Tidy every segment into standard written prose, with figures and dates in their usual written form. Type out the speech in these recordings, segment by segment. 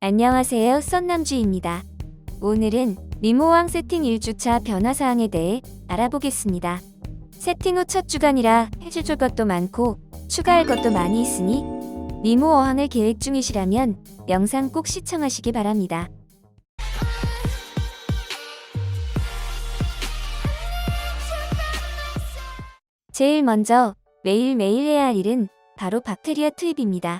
안녕하세요, 썬남주입니다. 오늘은 미모왕 세팅 1주차 변화사항에 대해 알아보겠습니다. 세팅 후 첫 주간이라 해줄 것도 많고 추가할 것도 많이 있으니 미모 어항을 계획 중이시라면 영상 꼭 시청하시기 바랍니다. 제일 먼저 매일매일 해야 할 일은 바로 박테리아 투입입니다.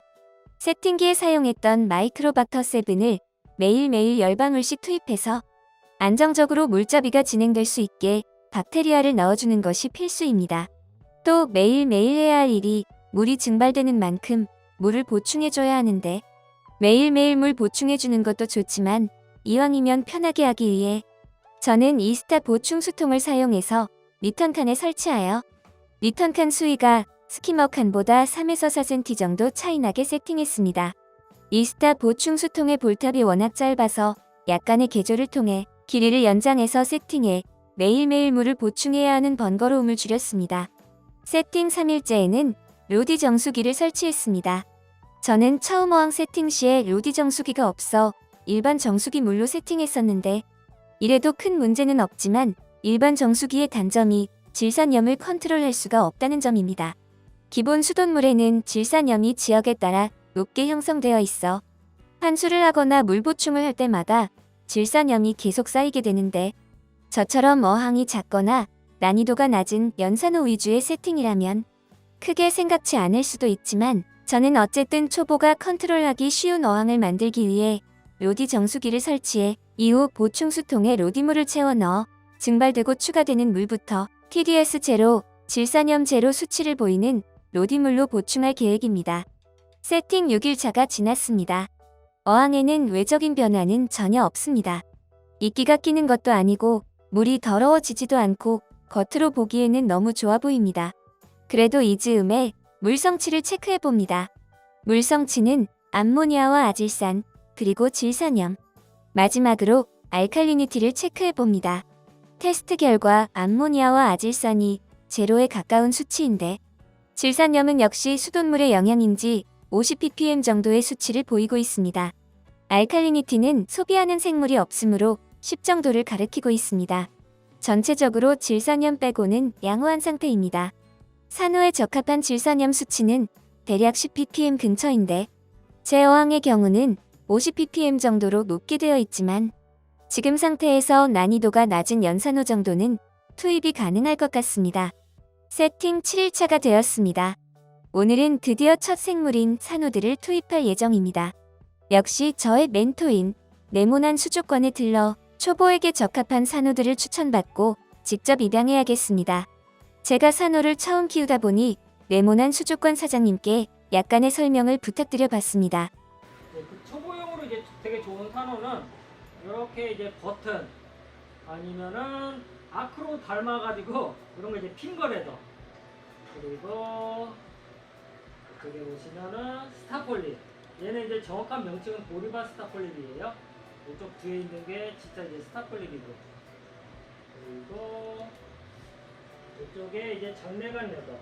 세팅기에 사용했던 마이크로박터 7을 매일매일 10방울씩 투입해서 안정적으로 물잡이가 진행될 수 있게 박테리아를 넣어주는 것이 필수입니다. 또 매일매일 해야 할 일이 물이 증발되는 만큼 물을 보충해줘야 하는데 매일매일 물 보충해주는 것도 좋지만 이왕이면 편하게 하기 위해 저는 이스타 보충 수통을 사용해서 리턴칸에 설치하여 리턴칸 수위가 스키머 칸보다 3에서 4cm 정도 차이나게 세팅했습니다. 이스타 보충 수통의 볼탑이 워낙 짧아서 약간의 개조를 통해 길이를 연장해서 세팅해 매일매일 물을 보충해야 하는 번거로움을 줄였습니다. 세팅 3일째에는 로디 정수기를 설치했습니다. 저는 처음 어항 세팅 시에 로디 정수기가 없어 일반 정수기 물로 세팅했었는데 이래도 큰 문제는 없지만 일반 정수기의 단점이 질산염을 컨트롤할 수가 없다는 점입니다. 기본 수돗물에는 질산염이 지역에 따라 높게 형성되어 있어 환수를 하거나 물 보충을 할 때마다 질산염이 계속 쌓이게 되는데 저처럼 어항이 작거나 난이도가 낮은 연산호 위주의 세팅이라면 크게 생각지 않을 수도 있지만 저는 어쨌든 초보가 컨트롤하기 쉬운 어항을 만들기 위해 로디 정수기를 설치해 이후 보충 수통에 로디물을 채워 넣어 증발되고 추가되는 물부터 TDS 제로, 질산염 제로 수치를 보이는 로디물로 보충할 계획입니다. 세팅 6일차가 지났습니다. 어항에는 외적인 변화는 전혀 없습니다. 이끼가 끼는 것도 아니고 물이 더러워지지도 않고 겉으로 보기에는 너무 좋아 보입니다. 그래도 이 즈음에 물 성치를 체크해봅니다. 물 성치는 암모니아와 아질산, 그리고 질산염, 마지막으로 알칼리니티를 체크해봅니다. 테스트 결과 암모니아와 아질산이 제로에 가까운 수치인데 질산염은 역시 수돗물의 영향인지 50ppm 정도의 수치를 보이고 있습니다. 알칼리니티는 소비하는 생물이 없으므로 10 정도를 가리키고 있습니다. 전체적으로 질산염 빼고는 양호한 상태입니다. 산호에 적합한 질산염 수치는 대략 10ppm 근처인데 제 어항의 경우는 50ppm 정도로 높게 되어 있지만 지금 상태에서 난이도가 낮은 연산호 정도는 투입이 가능할 것 같습니다. 세팅 7일차가 되었습니다. 오늘은 드디어 첫 생물인 산호들을 투입할 예정입니다. 역시 저의 멘토인 네모난 수족관에 들러 초보에게 적합한 산호들을 추천받고 직접 입양해야겠습니다. 제가 산호를 처음 키우다 보니 네모난 수족관 사장님께 약간의 설명을 부탁드려 봤습니다. 그 초보용으로 이제 되게 좋은 산호는 이렇게 이제 버튼 아니면은 아크로 닮아가지고 이런 거 이제 핑거레더, 그리고 이쪽에 보시면은 스타폴립, 얘는 이제 정확한 명칭은 보리바 스타폴립이에요. 이쪽 뒤에 있는 게 진짜 이제 스타폴립이고, 그리고 이쪽에 이제 장내간 레더.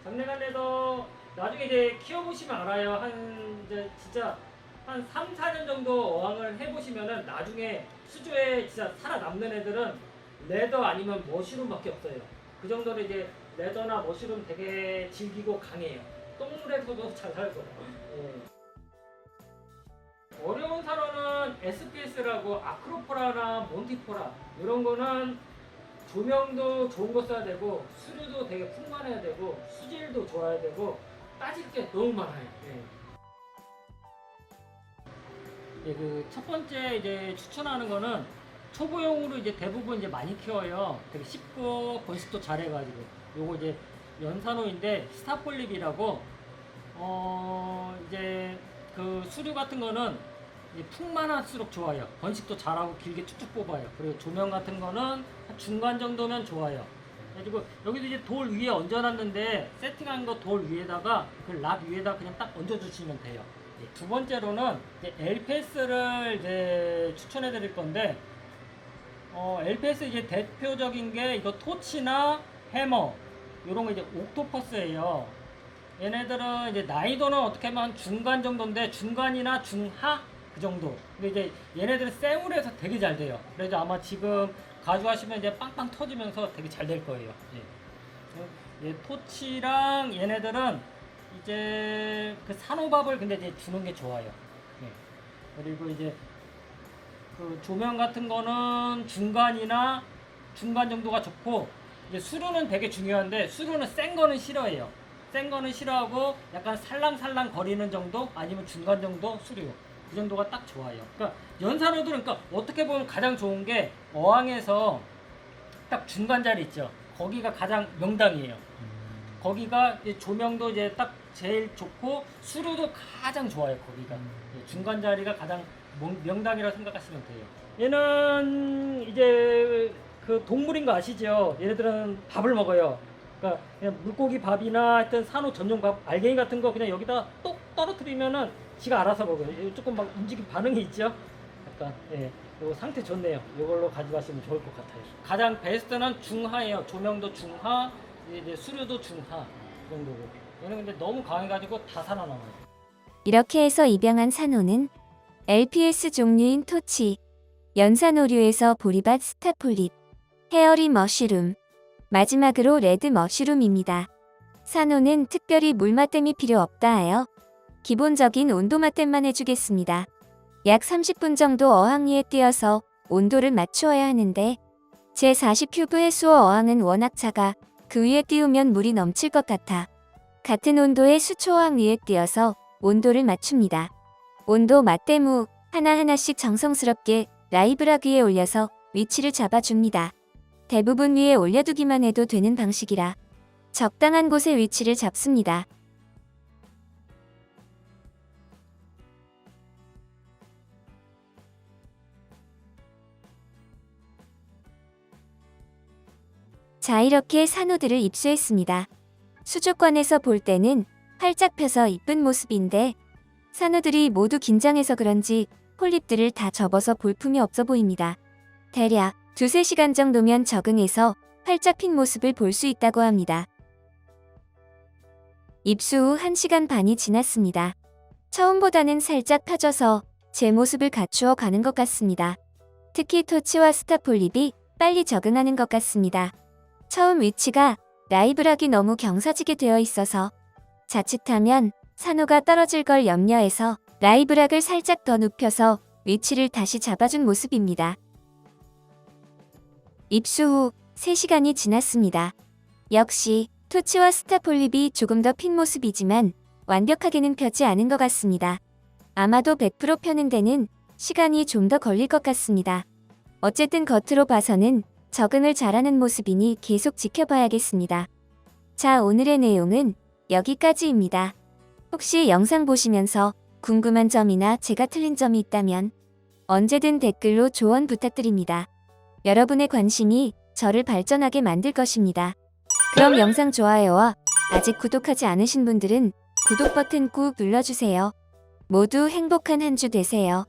장내간 레더 나중에 이제 키워보시면 알아요. 이제 진짜 한 3, 4년 정도 어항을 해보시면은 나중에 수조에 진짜 살아남는 애들은 레더 아니면 머쉬룸밖에 없어요. 그 정도로 이제 레더나 머쉬룸 되게 질기고 강해요. 똥물에서도 잘 살고. 어려운 산호는 SPS라고 아크로포라나 몬티포라 이런 거는 조명도 좋은 거 써야 되고 수류도 되게 풍만해야 되고 수질도 좋아야 되고 따질 게 너무 많아요. 그 첫 번째 이제 추천하는 거는 초보용으로 이제 대부분 이제 많이 키워요. 되게 쉽고 번식도 잘해가지고 요거 이제 연산호인데 스타폴립이라고 이제 그 수류 같은 거는 이제 풍만할수록 좋아요. 번식도 잘하고 길게 쭉쭉 뽑아요. 그리고 조명 같은 거는 한 중간 정도면 좋아요. 그리고 여기도 이제 돌 위에 얹어놨는데 세팅한 거 돌 위에다가 그 랍 위에다 그냥 딱 얹어주시면 돼요. 두 번째로는 LPS를 이제 추천해 드릴 건데 LPS 이제 대표적인 게 이거 토치나 해머 이런 거 이제 옥토퍼스예요. 얘네들은 이제 난이도는 어떻게 하면 중간 정도인데 중간이나 중하 그 정도. 근데 이제 얘네들은 생으로 해서 되게 잘 돼요. 그래서 아마 지금 가져가시면 이제 빵빵 터지면서 되게 잘 될 거예요. 예, 토치랑 얘네들은 이제 그 산호밥을 근데 이제 주는 게 좋아요. 예. 그리고 이제 그 조명 같은 거는 중간 정도가 좋고, 이제 수루는 되게 중요한데 수루는 센 거는 싫어해요. 센 거는 싫어하고 약간 살랑살랑 거리는 정도 아니면 중간 정도 수류, 그 정도가 딱 좋아요. 그러니까 연산호들은 그러니까 어떻게 보면 가장 좋은 게 어항에서 딱 중간 자리 있죠. 거기가 가장 명당이에요. 거기가 이제 조명도 이제 딱 제일 좋고 수류도 가장 좋아요. 거기가 중간 자리가 가장 명당이라고 생각하시면 돼요. 얘는 이제 그 동물인 거 아시죠? 얘네들은 밥을 먹어요. 그러니까 그냥 물고기 밥이나 하여튼 산호 전용 밥, 알갱이 같은 거 그냥 여기다 똑 떨어뜨리면은 지가 알아서 먹어요. 조금 막 움직임 반응이 있죠? 약간, 예. 요거 상태 좋네요. 요걸로 가져가시면 좋을 것 같아요. 가장 베스트는 중하예요. 조명도 중하, 이제 수류도 중하 그 정도고. 얘는 근데 너무 강해가지고 다 살아남아요. 이렇게 해서 입양한 산호는 LPS 종류인 토치, 연산오류에서 보리밭 스타폴립, 헤어리 머쉬룸, 마지막으로 레드 머쉬룸입니다. 산호는 특별히 물맛댐이 필요 없다 하여 기본적인 온도 맛댐만 해주겠습니다. 약 30분 정도 어항 위에 띄어서 온도를 맞추어야 하는데 제 40큐브 해수어 어항은 워낙 작아 그 위에 띄우면 물이 넘칠 것 같아 같은 온도의 수초 어항 위에 띄어서 온도를 맞춥니다. 온도 맛댐 후 하나하나씩 정성스럽게 라이브락 위에 올려서 위치를 잡아줍니다. 대부분 위에 올려두기만 해도 되는 방식이라 적당한 곳에 위치를 잡습니다. 자, 이렇게 산호들을 입수했습니다. 수족관에서 볼 때는 활짝 펴서 이쁜 모습인데 산호들이 모두 긴장해서 그런지 폴립들을 다 접어서 볼품이 없어 보입니다. 대략 2~3시간 정도면 적응해서 활짝 핀 모습을 볼 수 있다고 합니다. 입수 후 1시간 반이 지났습니다. 처음보다는 살짝 펴져서 제 모습을 갖추어 가는 것 같습니다. 특히 토치와 스타폴립이 빨리 적응하는 것 같습니다. 처음 위치가 라이브락이 너무 경사지게 되어 있어서 자칫하면 산호가 떨어질 걸 염려해서 라이브락을 살짝 더 눕혀서 위치를 다시 잡아준 모습입니다. 입수 후 3시간이 지났습니다. 역시 토치와 스타폴립이 조금 더 핀 모습이지만 완벽하게는 펴지 않은 것 같습니다. 아마도 100% 펴는 데는 시간이 좀 더 걸릴 것 같습니다. 어쨌든 겉으로 봐서는 적응을 잘하는 모습이니 계속 지켜봐야겠습니다. 자, 오늘의 내용은 여기까지입니다. 혹시 영상 보시면서 궁금한 점이나 제가 틀린 점이 있다면 언제든 댓글로 조언 부탁드립니다. 여러분의 관심이 저를 발전하게 만들 것입니다. 그럼 영상 좋아요와 아직 구독하지 않으신 분들은 구독 버튼 꾹 눌러주세요. 모두 행복한 한 주 되세요.